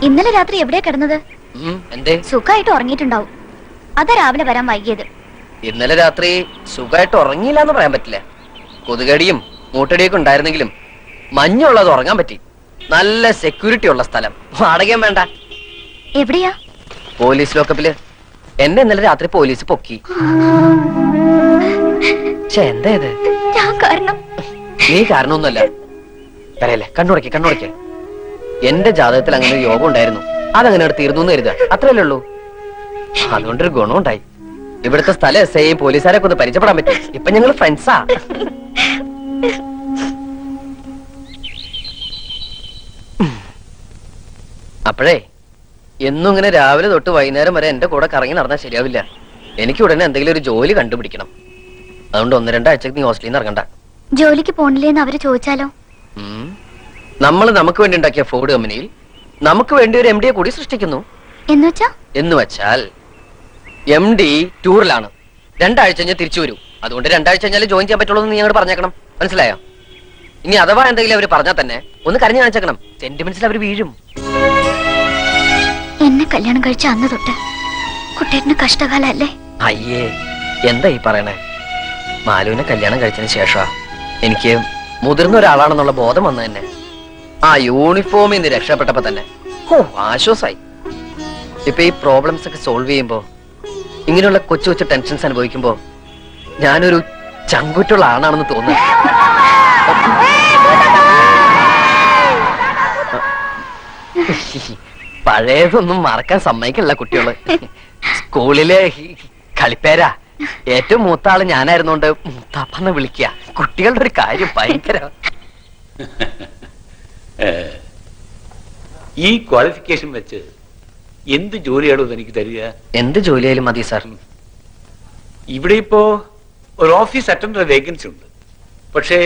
ഇന്നലെ രാത്രി എവിടെയാ കിടന്നത്? എന്തേ? സുഖമായിട്ട് ഉറങ്ങിയിട്ടുണ്ടാവും. അതാ രാവിലെ വരാൻ വൈകിയത്. ഇന്നലെ രാത്രി സുഖമായിട്ട് ഉറങ്ങിയില്ല എന്ന് പറയാൻ പറ്റില്ല. കൊതുകടിയും മൂട്ടടിയൊക്കെ ഉണ്ടായിരുന്നെങ്കിലും മഞ്ഞുള്ളത് ഉറങ്ങാൻ പറ്റി. നല്ല സെക്യൂരിറ്റി ഉള്ള സ്ഥലം. വാടകയും വേണ്ട. എവിടെയാ? പോലീസ് ലോക്കപ്പില്. എന്നെ ഇന്നലെ രാത്രി പോലീസ് പൊക്കി. എന്താ ഇത്? നീ കാരണമൊന്നുമല്ല. പറയല്ലേ, കണ്ണുടക്കേ. എന്റെ ജാതകത്തിൽ അങ്ങനെ ഒരു യോഗം ഉണ്ടായിരുന്നു. അതങ്ങനെ എടുത്തിരുന്നു എന്ന് കരുതാ. അത്രയല്ലേ ഉള്ളൂ. അതുകൊണ്ടൊരു ഗുണമുണ്ടായി. ഇവിടുത്തെ സ്ഥലം എസ് ഐ പോലീസുകാരെ ഒന്ന് പരിചയപ്പെടാൻ പറ്റി. ഇപ്പൊ ഞങ്ങൾ ഫ്രണ്ട്സാ. അപ്പോഴേ എന്നും ഇങ്ങനെ രാവിലെ തൊട്ട് വൈകുന്നേരം വരെ എന്റെ കൂടെ കറങ്ങി നടന്നാൽ ശരിയാവില്ല. എനിക്ക് ഉടനെ എന്തെങ്കിലും ഒരു ജോലി കണ്ടുപിടിക്കണം. അതുകൊണ്ട് 1-2 ആഴ്ചക്ക് നീ ഹോസ്റ്റലിൽ നിന്ന് ഇറങ്ങണ്ട. ജോലിക്ക് പോണില്ലേന്ന് അവര് ചോദിച്ചാലോ? നമ്മൾ നമുക്ക് വേണ്ടി ഉണ്ടാക്കിയ ഫോർഡ് കമ്പനിയിൽ നമുക്ക് വേണ്ടി ഒരു MD കൂടി സൃഷ്ടിക്കുന്നു. എന്ന് വെച്ചാൽ MD ടൂറിലാണ്. 2 ആഴ്ച കഴിഞ്ഞാൽ തിരിച്ചു വരൂ. അതുകൊണ്ട് 2 ആഴ്ച കഴിഞ്ഞാൽ ജോയിൻ ചെയ്യാൻ പറ്റുള്ളൂ എന്ന് നീ ഞങ്ങൾ പറഞ്ഞേക്കണം. മനസ്സിലായോ? ഇനി അഥവാ എന്തെങ്കിലും അവർ പറഞ്ഞാൽ തന്നെ ഒന്ന് കരഞ്ഞു കാണിച്ചേക്കണം. സെന്റിമെന്റ്സിൽ അവർ വീഴും. എന്നെ കല്യാണം കഴിച്ച അന്ന് തൊട്ട് കുട്ടേട്ടന് കഷ്ടകാലല്ലേ? അയ്യേ, എന്താ ഈ പറയണേ? മാലുവിനെ കല്യാണം കഴിച്ചതിന് ശേഷമാ എനിക്ക് മുതിർന്ന ഒരാളാണെന്നുള്ള ബോധം വന്നു തന്നെ. ആ യൂണിഫോമിൽ നിന്ന് രക്ഷപ്പെട്ടപ്പോ തന്നെ ആശ്വാസായി. ഇപ്പൊ ഈ പ്രോബ്ലംസ് ഒക്കെ സോൾവ് ചെയ്യുമ്പോ, ഇങ്ങനെയുള്ള കൊച്ചു കൊച്ചു ടെൻഷൻസ് അനുഭവിക്കുമ്പോ ഞാനൊരു ചങ്കുറ്റുള്ള ആണാണെന്ന് തോന്നുന്നു. പഴയതൊന്നും മറക്കാൻ സമ്മതിക്കില്ല കുട്ടികള്. സ്കൂളിലെ കളിപ്പേരാ. ഏറ്റവും മൂത്ത ആള് ഞാനായിരുന്നോണ്ട് മുത്താപ്പന്ന് വിളിക്കുക. കുട്ടികളുടെ ഒരു കാര്യം ഭയങ്കര. ഈ ക്വാളിഫിക്കേഷൻ വെച്ച് എന്ത് ജോലിയാണോ എനിക്ക് തരിക? എന്ത് ജോലിയായാലും മതി സാർ. ഇവിടെ ഇപ്പോ ഒരു ഓഫീസ് അറ്റൻഡർ വേക്കൻസി ഉണ്ട്. പക്ഷേ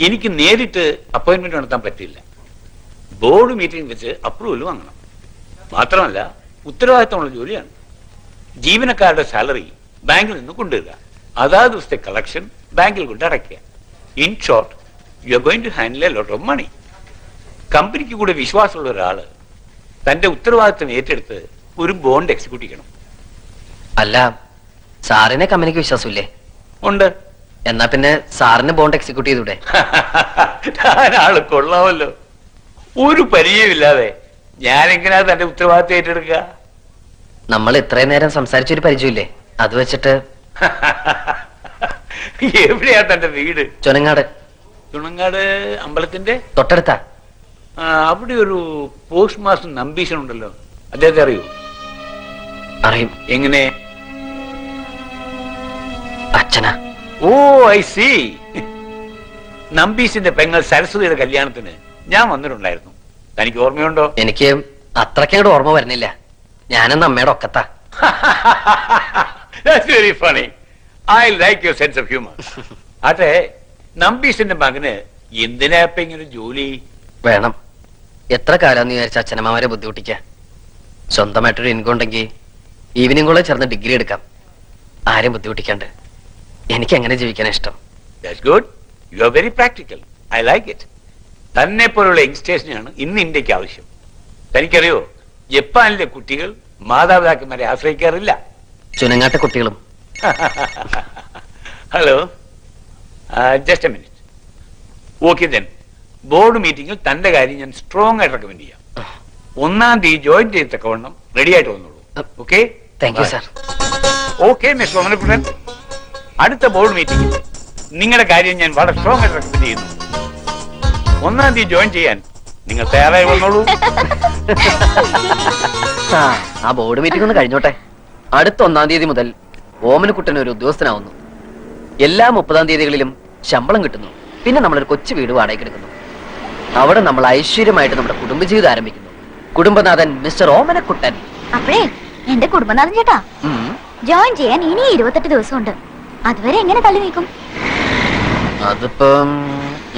എനിക്ക് നേരിട്ട് അപ്പോയിന്റ്മെന്റ് നടത്താൻ പറ്റില്ല. ബോർഡ് മീറ്റിംഗ് വെച്ച് അപ്രൂവൽ വാങ്ങണം. മാത്രമല്ല ഉത്തരവാദിത്തമുള്ള ജോലിയാണ്. ജീവനക്കാരുടെ സാലറി ബാങ്കിൽ നിന്ന് കൊണ്ടുവരിക, അതാത് ദിവസത്തെ കളക്ഷൻ ബാങ്കിൽ കൊണ്ട് അടയ്ക്കുക. In short, you are going to handle a lot of money. കമ്പനിക്ക് കൂടെ വിശ്വാസമുള്ള ഒരാള് തന്റെ ഉത്തരവാദിത്തം ഏറ്റെടുത്ത് ഒരു ബോണ്ട് എക്സിക്യൂട്ട് ചെയ്യണം. അല്ല, സാറിനെ കമ്പനിക്ക് വിശ്വാസമില്ലേ? ഉണ്ട്. എന്നാ പിന്നെ സാറിന് ബോണ്ട് എക്സിക്യൂട്ട് ചെയ്തൂടെ? ആള് കൊള്ളാമല്ലോ. ഒരു പരിചയമില്ലാതെ ഞാനെങ്ങനെയാ തന്റെ ഉത്തരവാദിത്തം ഏറ്റെടുക്കുക? നമ്മൾ ഇത്രയും നേരം സംസാരിച്ചൊരു പരിചയമില്ലേ? അത് വെച്ചിട്ട്. എവിടെയാ തന്റെ വീട്? ചുനങ്ങാട്. ചുണങ്ങാട് അമ്പലത്തിന്റെ തൊട്ടടുത്താ. അവിടെ ഒരു പോസ്റ്റ് മാസ്റ്റർ നമ്പീശൻ ഉണ്ടല്ലോ, അദ്ദേഹത്തെ അറിയൂ? അറിയും. എങ്ങനെ? അച്ഛനാ. ഓ, ഐ സി. നമ്പീശിന്റെ പെങ്ങൾ സരസ്വതിയുടെ കല്യാണത്തിന് ഞാൻ വന്നിട്ടുണ്ടായിരുന്നു. തനിക്ക് ഓർമ്മയുണ്ടോ? എനിക്ക് അത്രയ്ക്കങ്ങോട്ട് ഓർമ്മ വരുന്നില്ല. ഞാനെന്ന് അമ്മയുടെ ഒക്കത്താ. That's very funny. I like your sense of humor. ആട്ടെ, നമ്പീശിന്റെ മകന് എന്തിനാ ഇപ്പൊ ഇങ്ങനെ ജോലി വേണം? എത്ര കാലം വിചാരിച്ച അച്ഛനമ്മമാരെ ബുദ്ധിമുട്ടിക്ക? സ്വന്തമായിട്ടൊരു ഇൻകം ഉണ്ടെങ്കിൽ ഈവനിങ് കോളേജ് ചേർന്ന് ഡിഗ്രി എടുക്കാം. ആരെയും ബുദ്ധിമുട്ടിക്കാണ്ട്. എനിക്ക് എങ്ങനെ ജീവിക്കാനാ ഇഷ്ടം. That's good. You are very practical. I like it. തന്നെ പോലുള്ള യങ്സ്റ്റേഴ്സിനാണ് ഇന്ന് ഇന്ത്യക്ക് ആവശ്യം. തനിക്കറിയോ, ജപ്പാനിലെ കുട്ടികൾ മാതാപിതാക്കന്മാരെ ആശ്രയിക്കാറില്ല. ചുനങ്ങാട്ടെ കുട്ടികളും. Hello, just A minute. Okay then, board മീറ്റിംഗിൽ തന്റെ കാര്യം ഞാൻ സ്ട്രോങ് ആയിട്ട് റെക്കമെൻഡ് ചെയ്യാം. 1-ാം തീയതി ജോയിൻ ചെയ്തക്കവണ്ണം റെഡി ആയിട്ട് വന്നോളൂ. Okay? Thank you sir. Okay mister Omanakuttan, അടുത്ത ബോർഡ് മീറ്റിംഗിൽ നിങ്ങളുടെ കാര്യം ഞാൻ വളരെ സ്ട്രോങ് ആയിട്ട് റെക്കമെൻഡ് ചെയ്യുന്നു. 1-ാം തീയതി ജോയിൻ ചെയ്യാൻ നിങ്ങൾ തയ്യാറായി വന്നോളൂ. ആ ബോർഡ് മീറ്റിംഗ് ഒന്ന് കഴിഞ്ഞോട്ടെ. അടുത്ത 1-ാം തീയതി മുതൽ ഓമനക്കുട്ടൻ ഒരു ഉദ്യോഗസ്ഥനാവുന്നു. എല്ലാ 30-ാം തീയതികളിലും ശമ്പളം കിട്ടുന്നു. പിന്നെ നമ്മളൊരു കൊച്ചു വീട് വാടകയ്ക്ക് എടുക്കുന്നു. അവിടെ നമ്മൾ ഐശ്വര്യമായിട്ട് നമ്മുടെ കുടുംബജീവിതം ആരംഭിക്കുന്നു. കുടുംബനാഥൻ മിസ്റ്റർ ഓമനക്കുട്ടൻ. അപ്പഴേ എന്റെ കുടുംബനാഥൻ ചേട്ടാ, ജോയിൻ ചെയ്യാൻ ഇനി 28 ദിവസമുണ്ട്. അതുവരെ എങ്ങനെ തള്ളി നീക്കും? അതിപ്പം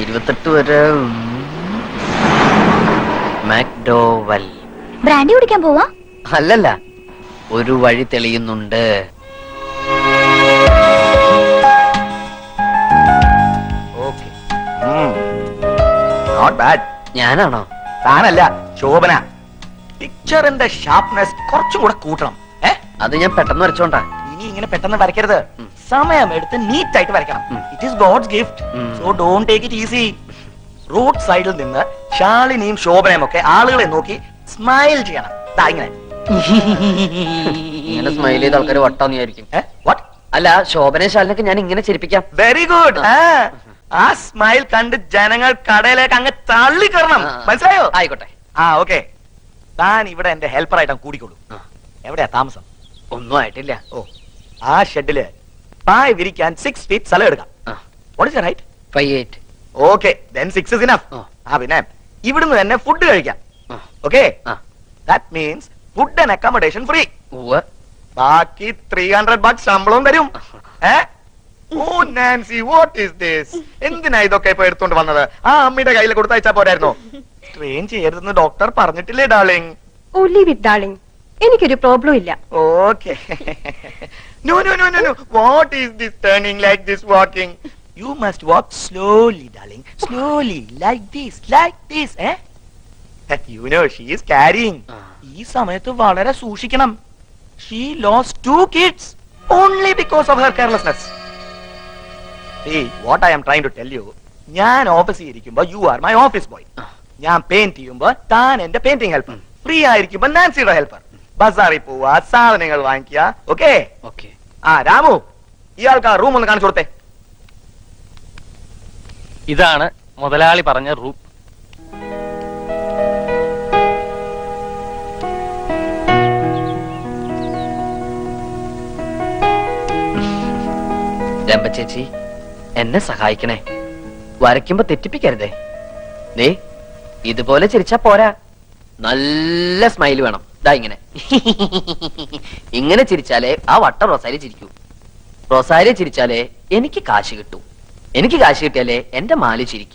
28 വരെ മാക്ഡോവൽ. ബ്രാൻഡി കുടിക്കാൻ പോവാ? അല്ലല്ല, ഒരു വഴി തെളിയുന്നുണ്ട്. Not bad. ഞാനാണോ? താനല്ല, ശോഭന. പിക്ചറിന്റെ ഷാർപ്നെസ് കുറച്ചും കൂടെ കൂട്ടണം. അത് ഞാൻ പെട്ടെന്ന് വരച്ചോണ്ടാ. ഇനി ഇങ്ങനെ പെട്ടെന്ന് വരയ്ക്കരുത്. സമയം എടുത്ത് നീറ്റ് ആയിട്ട് വരയ്ക്കണം. It is God's gift. So don't take it easy. Road സൈഡിൽ നിന്ന് ശാലിനിയും ശോഭനയും ഒക്കെ ആളുകളെ നോക്കി സ്മൈൽ ചെയ്യണം. ദാ ഇങ്ങനെ. ഇങ്ങനെ സ്മൈൽ ചെയ്ത ആൾക്കാർ വട്ടാന്ന് വിചാരിക്കും. വാട്ട്? അല്ല, ശോഭനയും ശാലിനൊക്കെ ഞാൻ ഇങ്ങനെ ചിരിപ്പിക്കാം. Very good. ആ സ്മൈൽ കണ്ട് ജനങ്ങൾ കടയിലേക്ക് അങ്ങ് തള്ളിക്കറണം. മനസ്സിലായോ? ആയിക്കോട്ടെ. ഓക്കെ. താൻ ഇവിടെ എന്റെ ഹെൽപ്പർ ആയിട്ട് കൂടിക്കോളൂ. എവിടെയാ താമസം? ഒന്നും ആയിട്ടില്ല. ആ ഷെഡില് പായ് വിരിക്കാൻ 6 feet സ്ഥലം എടുക്കാം. What is your height? 5'8". Okay, then 6 is enough. പിന്നെ ഇവിടുന്ന് തന്നെ ഫുഡ് കഴിക്കാം. Okay? That means food and accommodation free. ബാക്കി 300 bucks ശമ്പളവും തരും. Nancy, what is this? എന്തിനാ ഇതൊക്കെ ഇപ്പൊ എടുത്തോണ്ട് വന്നത്? ആ അമ്മയുടെ കയ്യിൽ കൊടുത്തയച്ചാ പോരായിരുന്നോ? ട്രെയിൻ ചെയ്യരുതെന്ന് ഡോക്ടർ പറഞ്ഞിട്ടില്ലേ darling? Oh, leave it, darling. എനിക്കൊരു പ്രോബ്ലം ഇല്ല. Okay. No. What is this turning like this walking? You must walk slowly, darling. Slowly, like this, eh? You know, she is carrying. ഈ സമയത്ത് വളരെ സൂക്ഷിക്കണം. She lost 2 kids only because of her carelessness. See, what I am trying to tell you, ഞാൻ ഓഫീസിൽ ഇരിക്കുമ്പോ you are my office boy. ഞാൻ paint ചെയ്യുമ്പോ താൻ എന്റെ പെയിന്റിംഗ് ഹെൽപ്പർ. ഫ്രീ ആയിരിക്കുമ്പോ നാൻസിയുടെ ഹെൽപ്പർ. ബസാറിൽ പോവാ, സാധനങ്ങൾ വാങ്ങിക്കുക. ഓക്കെ? രാമു, ഇയാൾക്ക് ആ റൂം ഒന്ന് കാണിച്ചു കൊടുത്തേ. ഇതാണ് മുതലാളി പറഞ്ഞ റൂം. രമ്പ ചേച്ചി, എന്നെ സഹായിക്കണേ. വരയ്ക്കുമ്പോ തെറ്റിപ്പിക്കരുതേ. ദേ, ഇതുപോലെ ചിരിച്ചാ പോരാ, നല്ല സ്മൈൽ വേണം. ദാ ഇങ്ങനെ. ഇങ്ങനെ ചിരിച്ചാലേ ആ വട്ട റൊസാരി ചിരിക്കൂ. റൊസാരി ചിരിച്ചാലേ എനിക്ക് കാശ് കിട്ടൂ. എനിക്ക് കാശ് കിട്ടിയാലേ എന്റെ മാലി ചിരിക്കൂ.